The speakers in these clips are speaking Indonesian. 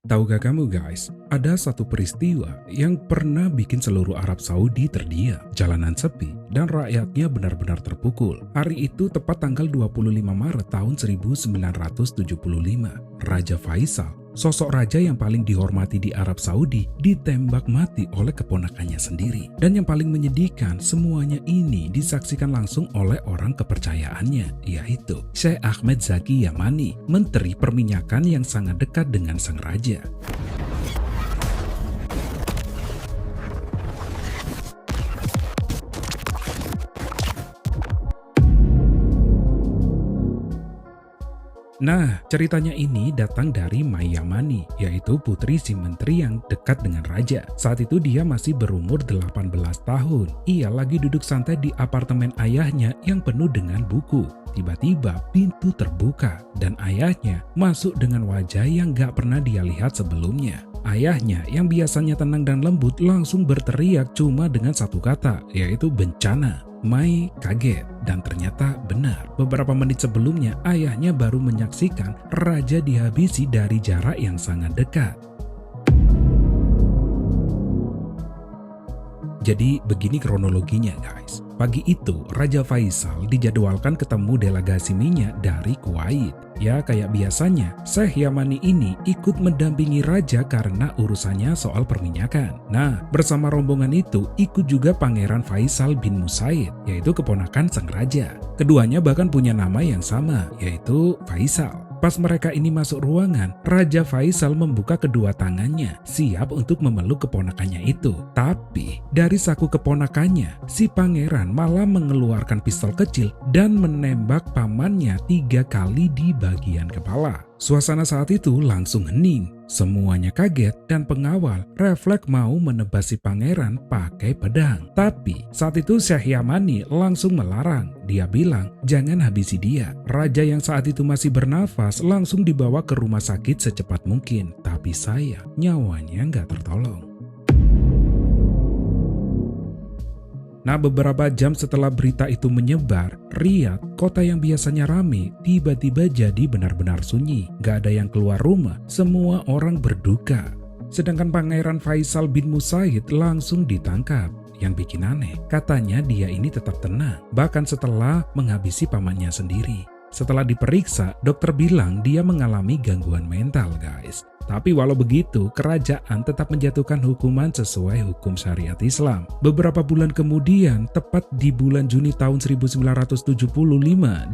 Tahukah kamu guys, ada satu peristiwa yang pernah bikin seluruh Arab Saudi terdiam, jalanan sepi, dan rakyatnya benar-benar terpukul. Hari itu tepat tanggal 25 Maret tahun 1975, Raja Faisal, sosok raja yang paling dihormati di Arab Saudi, ditembak mati oleh keponakannya sendiri. Dan yang paling menyedihkan, semuanya ini disaksikan langsung oleh orang kepercayaannya, yaitu Sheikh Ahmed Zaki Yamani, menteri perminyakan yang sangat dekat dengan sang raja. Nah, ceritanya ini datang dari Mai Yamani, yaitu putri si menteri yang dekat dengan raja. Saat itu dia masih berumur 18 tahun. Ia lagi duduk santai di apartemen ayahnya yang penuh dengan buku. Tiba-tiba pintu terbuka dan ayahnya masuk dengan wajah yang gak pernah dia lihat sebelumnya. Ayahnya yang biasanya tenang dan lembut langsung berteriak cuma dengan satu kata, yaitu bencana. Mai kaget dan ternyata benar. Beberapa menit sebelumnya ayahnya baru menyaksikan raja dihabisi dari jarak yang sangat dekat. Jadi begini kronologinya guys. Pagi itu Raja Faisal dijadwalkan ketemu delegasi minyak dari Kuwait. Ya kayak biasanya, Sheikh Yamani ini ikut mendampingi raja karena urusannya soal perminyakan. Nah, bersama rombongan itu ikut juga Pangeran Faisal bin Musaid, yaitu keponakan sang raja. Keduanya bahkan punya nama yang sama, yaitu Faisal. Pas mereka ini masuk ruangan, Raja Faisal membuka kedua tangannya, siap untuk memeluk keponakannya itu. Tapi, dari saku keponakannya, si pangeran malah mengeluarkan pistol kecil dan menembak pamannya 3 kali di bagian kepala. Suasana saat itu langsung hening. Semuanya kaget dan pengawal refleks mau menebas si pangeran pakai pedang. Tapi saat itu Sheikh Yamani langsung melarang. Dia bilang jangan habisi dia. Raja yang saat itu masih bernafas langsung dibawa ke rumah sakit secepat mungkin. Tapi sayang nyawanya nggak tertolong. Nah, beberapa jam setelah berita itu menyebar, Riyadh, kota yang biasanya ramai, tiba-tiba jadi benar-benar sunyi. Gak ada yang keluar rumah, semua orang berduka. Sedangkan Pangeran Faisal bin Musaid langsung ditangkap. Yang bikin aneh, katanya dia ini tetap tenang, bahkan setelah menghabisi pamannya sendiri. Setelah diperiksa, dokter bilang dia mengalami gangguan mental guys. Tapi walau begitu, kerajaan tetap menjatuhkan hukuman sesuai hukum syariat Islam. Beberapa bulan kemudian, tepat di bulan Juni tahun 1975,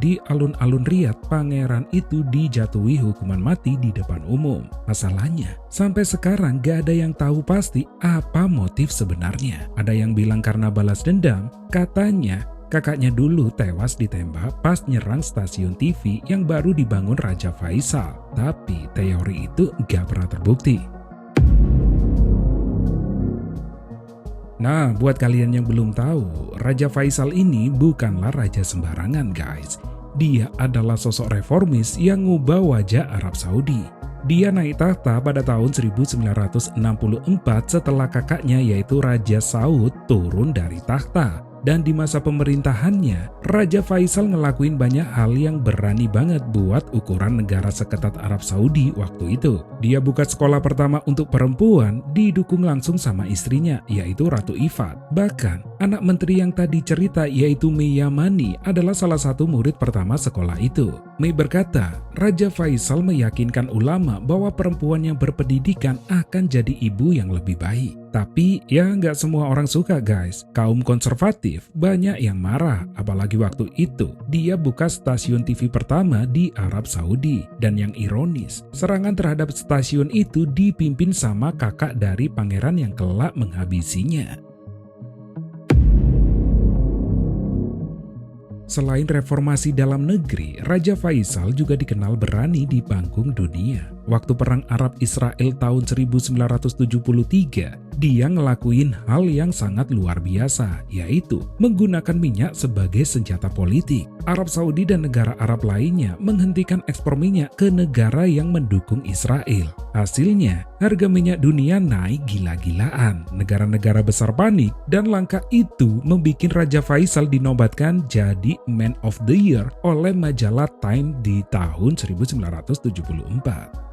di alun-alun Riyadh, pangeran itu dijatuhi hukuman mati di depan umum. Masalahnya, sampai sekarang gak ada yang tahu pasti apa motif sebenarnya. Ada yang bilang karena balas dendam, katanya kakaknya dulu tewas ditembak pas nyerang stasiun TV yang baru dibangun Raja Faisal. Tapi teori itu gak pernah terbukti. Nah, buat kalian yang belum tahu, Raja Faisal ini bukanlah raja sembarangan guys. Dia adalah sosok reformis yang ngubah wajah Arab Saudi. Dia naik tahta pada tahun 1964 setelah kakaknya yaitu Raja Saud turun dari tahta. Dan di masa pemerintahannya, Raja Faisal ngelakuin banyak hal yang berani banget buat ukuran negara seketat Arab Saudi waktu itu. Dia buka sekolah pertama untuk perempuan, didukung langsung sama istrinya, yaitu Ratu Ifat. Bahkan, anak menteri yang tadi cerita yaitu Mai Yamani adalah salah satu murid pertama sekolah itu. Mai berkata, Raja Faisal meyakinkan ulama bahwa perempuan yang berpendidikan akan jadi ibu yang lebih baik. Tapi ya nggak semua orang suka guys. Kaum konservatif banyak yang marah. Apalagi waktu itu dia buka stasiun TV pertama di Arab Saudi. Dan yang ironis, serangan terhadap stasiun itu dipimpin sama kakak dari pangeran yang kelak menghabisinya. Selain reformasi dalam negeri, Raja Faisal juga dikenal berani di panggung dunia. Waktu Perang Arab Israel tahun 1973, dia ngelakuin hal yang sangat luar biasa, yaitu menggunakan minyak sebagai senjata politik. Arab Saudi dan negara Arab lainnya menghentikan ekspor minyak ke negara yang mendukung Israel. Hasilnya, harga minyak dunia naik gila-gilaan. Negara-negara besar panik dan langkah itu membuat Raja Faisal dinobatkan jadi Man of the Year oleh majalah Time di tahun 1974.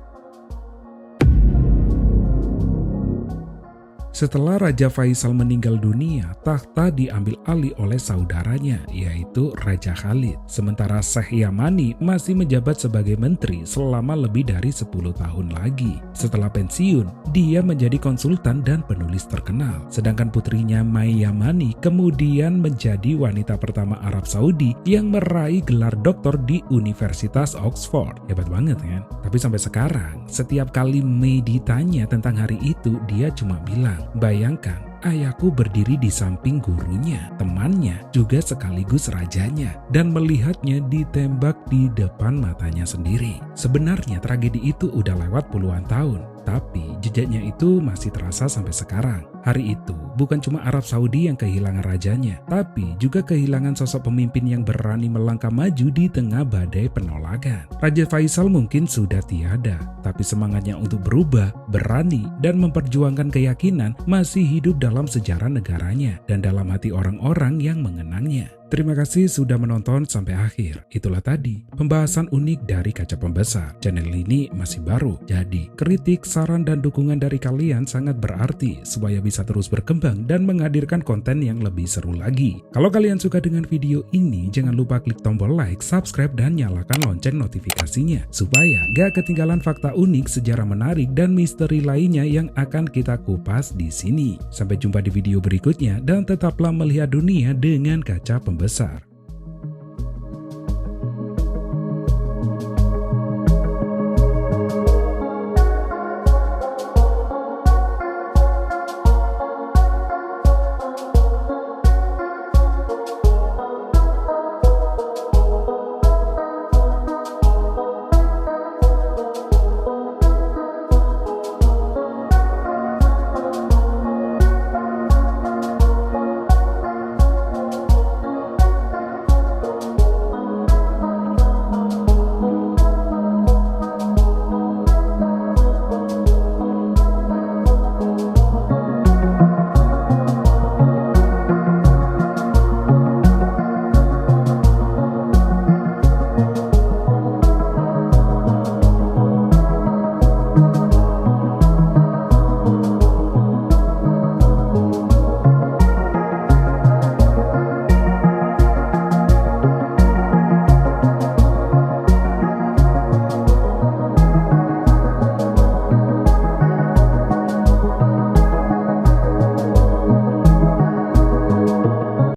Setelah Raja Faisal meninggal dunia, takhta diambil alih oleh saudaranya, yaitu Raja Khalid. Sementara Syekh Yamani masih menjabat sebagai menteri selama lebih dari 10 tahun lagi. Setelah pensiun, dia menjadi konsultan dan penulis terkenal. Sedangkan putrinya Mai Yamani kemudian menjadi wanita pertama Arab Saudi yang meraih gelar doktor di Universitas Oxford. Hebat banget kan? Tapi sampai sekarang, setiap kali Mai ditanya tentang hari itu, dia cuma bilang, bayangkan, ayahku berdiri di samping gurunya, temannya, juga sekaligus rajanya, dan melihatnya ditembak di depan matanya sendiri. Sebenarnya tragedi itu udah lewat puluhan tahun, tapi jejaknya itu masih terasa sampai sekarang. Hari itu bukan cuma Arab Saudi yang kehilangan rajanya, tapi juga kehilangan sosok pemimpin yang berani melangkah maju di tengah badai penolakan. Raja Faisal mungkin sudah tiada, tapi semangatnya untuk berubah, berani, dan memperjuangkan keyakinan masih hidup dalam sejarah negaranya dan dalam hati orang-orang yang mengenangnya. Terima kasih sudah menonton sampai akhir. Itulah tadi pembahasan unik dari Kaca Pembesar. Channel ini masih baru, jadi kritik, saran, dan dukungan dari kalian sangat berarti supaya bisa terus berkembang dan menghadirkan konten yang lebih seru lagi. Kalau kalian suka dengan video ini, jangan lupa klik tombol like, subscribe, dan nyalakan lonceng notifikasinya supaya gak ketinggalan fakta unik, sejarah menarik, dan misteri lainnya yang akan kita kupas di sini. Sampai jumpa di video berikutnya dan tetaplah melihat dunia dengan kaca pembesar.